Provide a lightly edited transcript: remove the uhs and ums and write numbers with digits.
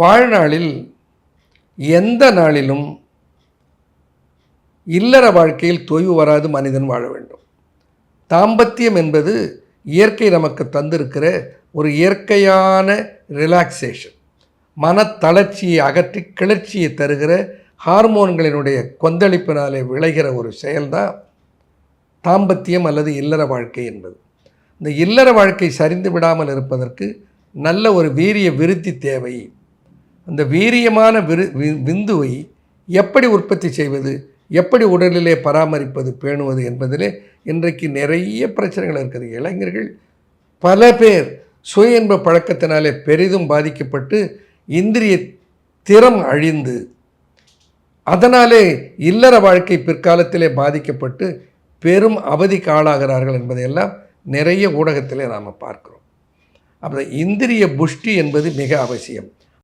வாழ்நாளில் எந்த நாளிலும் இல்லற வாழ்க்கையில் தொய்வு வராது மனிதன் வாழ வேண்டும். தாம்பத்தியம் என்பது இயற்கை நமக்கு தந்திருக்கிற ஒரு இயற்கையான ரிலாக்ஸேஷன், மனத்தளர்ச்சியை அகற்றி கிளர்ச்சியை தருகிற ஹார்மோன்களினுடைய கொந்தளிப்பினாலே விளைகிற ஒரு செயல்தான் தாம்பத்தியம் அல்லது இல்லற வாழ்க்கை என்பது. இந்த இல்லற வாழ்க்கை சரிந்து விடாமல் இருப்பதற்கு நல்ல ஒரு வீரிய விருத்தி தேவை. அந்த வீரியமான விந்துவை எப்படி உற்பத்தி செய்வது, எப்படி உடலிலே பராமரிப்பது, பேணுவது என்பதிலே இன்றைக்கு நிறைய பிரச்சனைகள் இருக்குது. இளைஞர்கள் பல பேர் சுய இன்ப பழக்கத்தினாலே பெரிதும் பாதிக்கப்பட்டு இந்திரிய திறம் அழிந்து அதனாலே இல்லற வாழ்க்கை பிற்காலத்திலே பாதிக்கப்பட்டு பெரும் அவதிக்கு ஆளாகிறார்கள் என்பதையெல்லாம் நிறைய ஊடகத்திலே நாம் பார்க்கிறோம். அப்போ இந்திரிய புஷ்டி என்பது மிக அவசியம்.